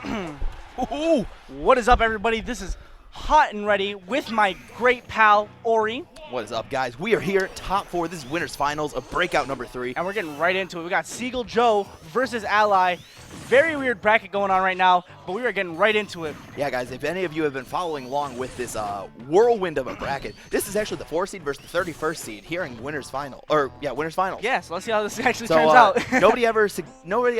Ooh, what is up, everybody? This is Hot and Ready with my great pal, Ori. What is up, guys? We are here, top 4. This is winners finals of Breakout number 3. And we're getting right into it. We got Seagull Joe versus Ally. Very weird bracket going on right now, but we are getting right into it. Yeah, guys, if any of you have been following along with this whirlwind of a bracket, this is actually the 4th seed versus the 31st seed here in winners final. Winners finals. Yeah, so let's see how this actually turns out. nobody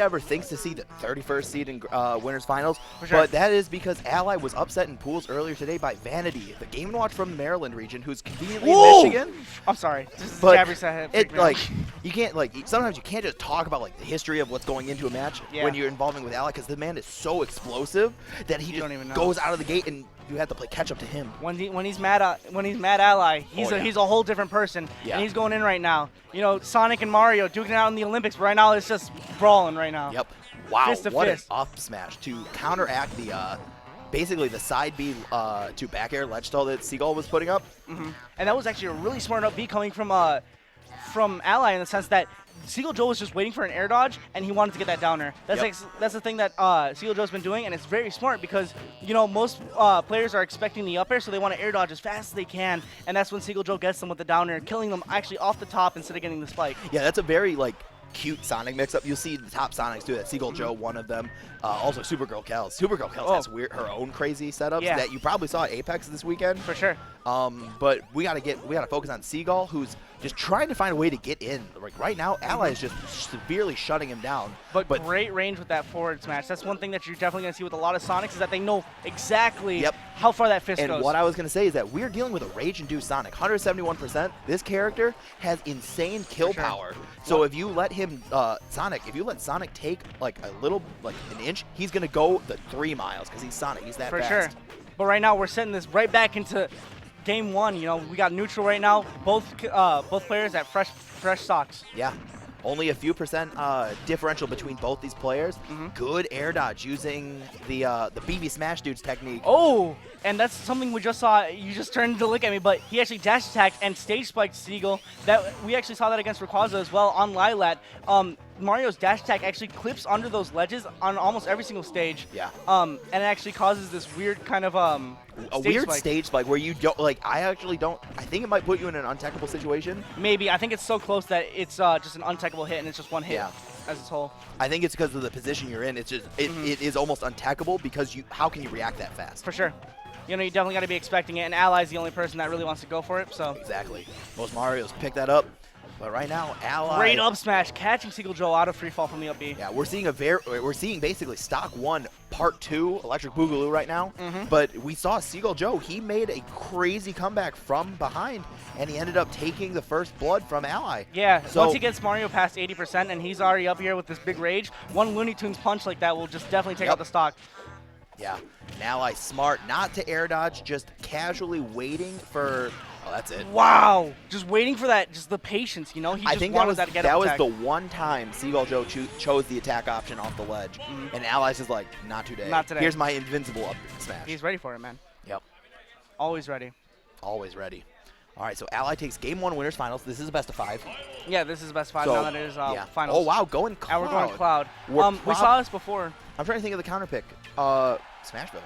ever thinks to see the 31st seed in winners finals, For sure. but that is because Ally was upset in pools earlier today by Vanity, the Game & Watch from the Maryland region, who's conveniently in Michigan. I'm sorry. This is But Jabber's head. you can't sometimes you can't just talk about the history of what's going into a match when you're involving with Ally, because the man is so explosive that he just goes out of the gate and you have to play catch up to him. When he's mad Ally, he's a whole different person, and he's going in right now. You know, Sonic and Mario duking it out in the Olympics, but right now it's just brawling right now. Yep. Wow. Fist to what fist. an up smash to counteract the basically the side B to back air ledge stall that Seagull was putting up. And that was actually a really smart up B coming from Ally, in the sense that Seagull Joe was just waiting for an air dodge, and he wanted to get that downer. That's the thing that Seagull Joe's been doing, and it's very smart because, you know, most players are expecting the up air, so they want to air dodge as fast as they can, and that's when Seagull Joe gets them with the downer, killing them actually off the top instead of getting the spike. Yeah, that's a very cute Sonic mix-up. You'll see the top Sonics do that. Seagull Joe, one of them. Also, Supergirl Kels. Supergirl Kels has her own crazy setups that you probably saw at Apex this weekend. For sure. But we gotta focus on Seagull, who's just trying to find a way to get in. Like right now, Ally is just severely shutting him down. But great range with that forward smash. That's one thing that you're definitely gonna see with a lot of Sonics, is that they know exactly how far that fist goes. And what I was gonna say is that we're dealing with a rage-induced Sonic. 171%. This character has insane kill power. So if you let him, if you let Sonic take an inch, he's gonna go the 3 miles because he's Sonic. He's that fast. For sure. But right now we're setting this right back into game 1. You know, we got neutral right now. Both players at fresh stocks. Yeah. Only a few percent differential between both these players. Good air dodge using the BB Smash Dudes technique. Oh, and that's something we just saw. You just turned to look at me, but he actually dash attacked and stage spiked Seagull. That we actually saw that against Rayquaza as well on Lilat. Mario's dash attack actually clips under those ledges on almost every single stage. Yeah. And it actually causes this weird kind of stage spike where you don't I think it might put you in an untechable situation. Maybe. I think it's so close that it's just an untechable hit, and it's just one hit as its whole. I think it's because of the position you're in. It's just it is almost untechable because how can you react that fast? For sure. You know, you definitely got to be expecting it, and Ally's the only person that really wants to go for it. So exactly. Most Marios pick that up. But right now, Ally. Great up smash, catching Seagull Joe out of free fall from the up B. Yeah, we're seeing basically stock 1, part 2, Electric Boogaloo right now. But we saw Seagull Joe. He made a crazy comeback from behind, and he ended up taking the first blood from Ally. Yeah. So once he gets Mario past 80%, and he's already up here with this big rage, one Looney Tunes punch like that will just definitely take out the stock. Yeah. And Ally smart not to air dodge, just casually waiting for. Oh, that's it. Wow. Just waiting for that, just the patience, you know? He just wanted that to get that up was attack. the one time Seagull Joe chose the attack option off the ledge. And Ally's just like, not today. Not today. Here's my invincible up smash. He's ready for it, man. Yep. Always ready. Always ready. All right, so Ally takes game 1 winners finals. This is a best of 5. Yeah, this is the best 5 now that it is finals. Oh, wow, going Cloud. And we're going Cloud. We saw this before. I'm trying to think of the counter pick. Smashville.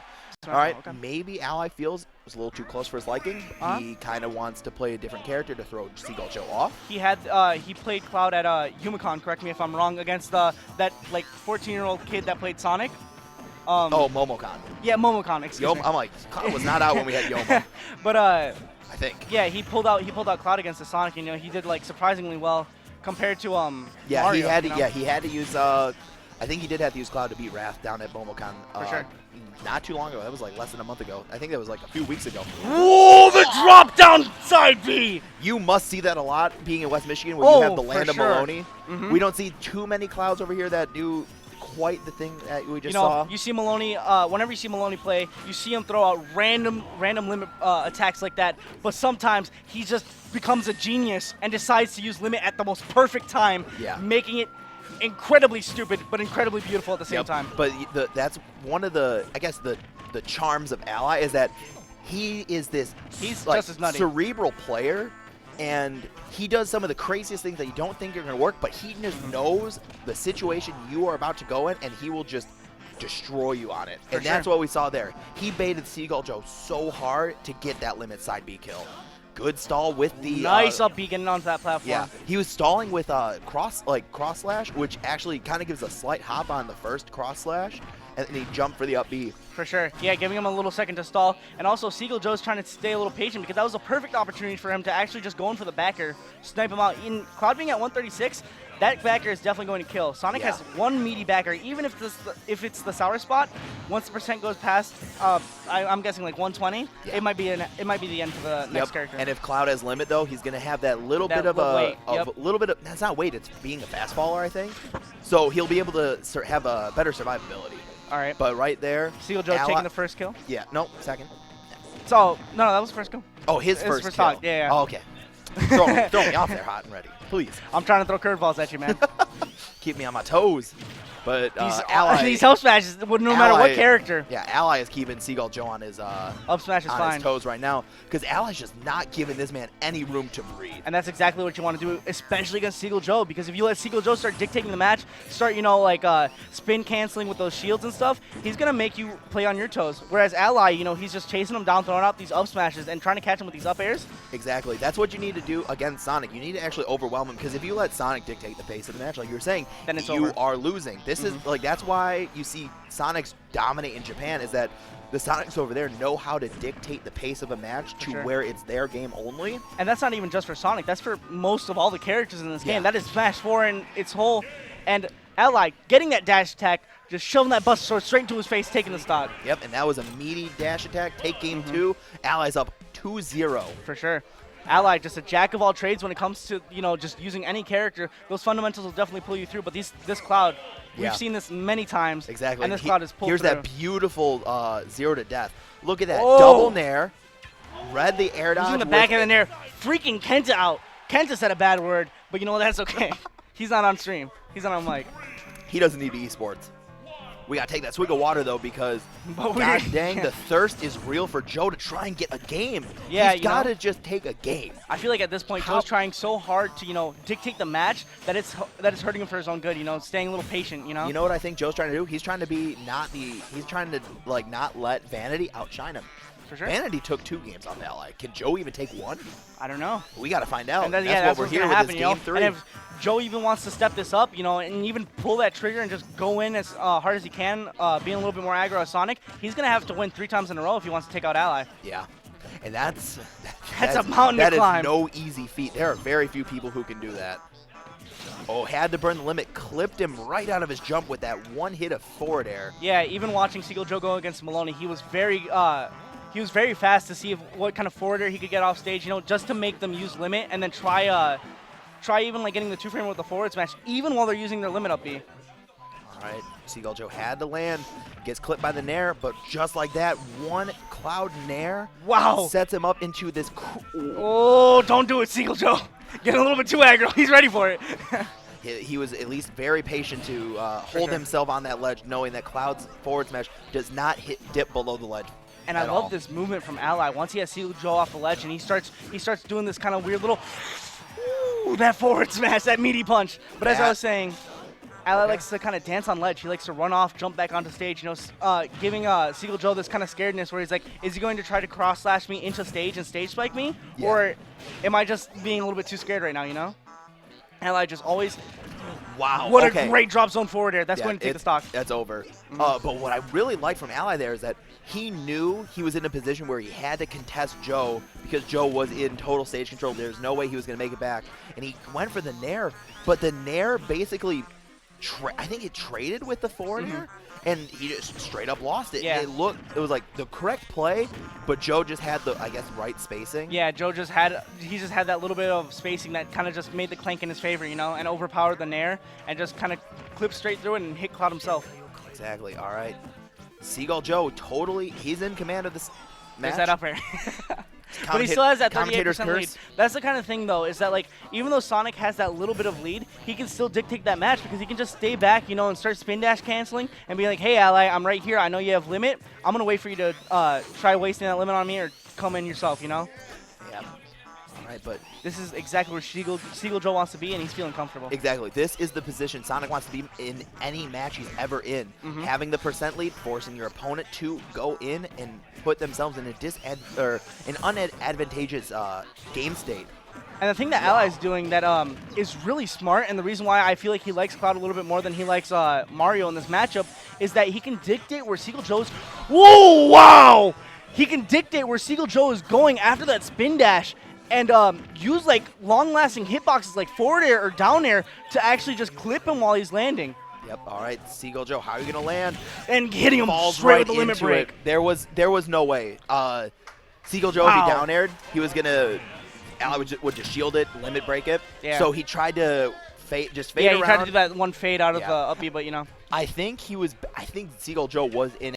All right, maybe Ally feels it was a little too close for his liking. He kind of wants to play a different character to throw Seagull Joe off. He played Cloud at Humicon, correct me if I'm wrong, against that 14-year-old kid that played Sonic. Momocon. Yeah, Momocon, excuse me. I'm like, Cloud was not out when we had Yomo. But I think. Yeah, he pulled out Cloud against the Sonic, and you know, he did surprisingly well compared to Mario. He had to use I think he did have to use Cloud to beat Wrath down at MomoCon. For sure. Not too long ago. That was less than a month ago. I think that was a few weeks ago. Whoa, the drop down side B! You must see that a lot being in West Michigan where you have the land of Maloney. We don't see too many Clouds over here that do quite the thing that we just saw. You see Maloney, whenever you see Maloney play, you see him throw out random limit attacks like that, but sometimes he just becomes a genius and decides to use limit at the most perfect time, making it incredibly stupid, but incredibly beautiful at the same time. But that's one of the, I guess, the charms of Ally is that he is this just as nutty. Cerebral player, and he does some of the craziest things that you don't think are going to work, but he just knows the situation you are about to go in, and he will just destroy you on it. And sure. that's what we saw there. He baited Seagull Joe so hard to get that limit side B kill. Good stall with the nice up B getting onto that platform. Yeah, he was stalling with cross slash, which actually kind of gives a slight hop on the first cross slash, and then he jumped for the up B. For sure. Yeah, giving him a little second to stall. And also, Seagull Joe's trying to stay a little patient because that was a perfect opportunity for him to actually just go in for the backer, snipe him out. In Cloud being at 136, that backer is definitely going to kill. Sonic has one meaty backer, even if it's the sour spot. Once the percent goes past, I'm guessing like 120, it might be the end for the next character. And if Cloud has limit though, he's going to have that little bit of a little bit of that's not weight, it's being a fast faller, I think. So he'll be able to have a better survivability. All right. But right there, Seagull Joe taking the first kill. Yeah. No, second. So no, that was the first kill. Oh, his first kill. Stock. Yeah. Oh, okay. throw me off there, hot and ready, please. I'm trying to throw curveballs at you, man. Keep me on my toes. But these up smashes, no matter what character. Yeah, Ally is keeping Seagull Joe on his up smash is fine. His toes right now because Ally's just not giving this man any room to breathe. And that's exactly what you want to do, especially against Seagull Joe, because if you let Seagull Joe start dictating the match, start spin canceling with those shields and stuff, he's gonna make you play on your toes. Whereas Ally, he's just chasing him down, throwing out these up smashes and trying to catch him with these up airs. Exactly. That's what you need to do against Sonic. You need to actually overwhelm him because if you let Sonic dictate the pace of the match, like you were saying, then you are losing. This is that's why you see Sonics dominate in Japan, is that the Sonics over there know how to dictate the pace of a match to where it's their game only. And that's not even just for Sonic. That's for most of all the characters in this game. That is Smash 4 and its whole. And Ally getting that dash attack, just shoving that Buster Sword straight into his face, taking the stock. Yep, and that was a meaty dash attack. Take game 2. Ally's up 2-0. For sure. Ally, just a jack of all trades when it comes to, just using any character. Those fundamentals will definitely pull you through. But this Cloud, we've seen this many times. Exactly. And this Cloud is pulled Here's through. that beautiful 0 to death. Look at that. Double nair. Read the air dodge. Using the back end of the nair. Freaking Kenta out. Kenta said a bad word, but that's okay. He's not on stream. He's not on mic. He doesn't need esports. We got to take that swig of water, though, because, god dang, the thirst is real for Joe to try and get a game. Yeah, He's got to just take a game. I feel like at this point, Joe's trying so hard to, dictate the match that it's hurting him for his own good, staying a little patient, You know what I think Joe's trying to do? He's trying to be he's trying to, not let Vanity outshine him. For sure. Vanity took 2 games on Ally. Can Joe even take 1? I don't know. We got to find out. And that's what we're here with this game 3. And if Joe even wants to step this up, and even pull that trigger and just go in as hard as he can, being a little bit more aggro as Sonic, he's going to have to win 3 times in a row if he wants to take out Ally. Yeah. And that's a mountain to climb. That is no easy feat. There are very few people who can do that. Oh, had to burn the limit, clipped him right out of his jump with that one hit of forward air. Yeah, even watching Seagull Joe go against Maloney, he was very fast to see what kind of forward air he could get off stage, just to make them use limit and then try even getting the 2-frame with the forward smash, even while they're using their limit up B. All right, Seagull Joe had to land, gets clipped by the nair, but just like that, one Cloud nair sets him up into this. Oh, don't do it, Seagull Joe. Getting a little bit too aggro. He's ready for it. He was at least very patient to hold himself on that ledge, knowing that Cloud's forward smash does not dip below the ledge. And I love this movement from Ally. Once he has Seagull Joe off the ledge and he starts doing this kind of weird little, that forward smash, that meaty punch. But as I was saying, Ally likes to kind of dance on ledge. He likes to run off, jump back onto stage, giving Seagull Joe this kind of scaredness where he's like, is he going to try to cross slash me into stage and stage spike me? Yeah. Or am I just being a little bit too scared right now, Ally just always... Wow. What a great drop zone forward air. That's going to take the stock. That's over. But what I really like from Ally there is that he knew he was in a position where he had to contest Joe because Joe was in total stage control. There's no way he was going to make it back. And he went for the nair. But the nair basically, I think it traded with the forward air. And he just straight up lost it. Yeah. It was like the correct play, but Joe just had the, I guess, right spacing. Yeah, Joe just had that little bit of spacing that kind of just made the clank in his favor, and overpowered the nair and just kind of clipped straight through it and hit Cloud himself. Exactly. All right. Seagull Joe, he's in command of this match. There's that up air. But he still has that 38% lead. That's the kind of thing, though, is that, even though Sonic has that little bit of lead, he can still dictate that match because he can just stay back, and start spin dash canceling and be like, hey, Ally, I'm right here. I know you have limit. I'm going to wait for you to try wasting that limit on me or come in yourself, Yeah. All right, but this is exactly where Seagull Joe wants to be, and he's feeling comfortable. exactly. This is the position Sonic wants to be in any match he's ever in. Having the percent lead, forcing your opponent to go in and put themselves in an unadvantageous game state. And the thing that Ally is doing that is really smart, and the reason why I feel like he likes Cloud a little bit more than he likes Mario in this matchup, is that he can dictate where Seagull Joe's. Whoa! Wow! He can dictate where Seagull Joe is going after that spin dash, and use like long-lasting hitboxes like forward air or down air to actually just clip him while he's landing. Yep. All right, Seagull Joe, how are you gonna land? And hitting him Falls straight right with the limit into break. it. There was no way. Seagull Joe, if he down aired, he was gonna. Ally would just shield it, limit break it. Yeah. So he tried to fade around. Yeah, he tried to do that one fade out of the up B, but you know. I think Seagull Joe was in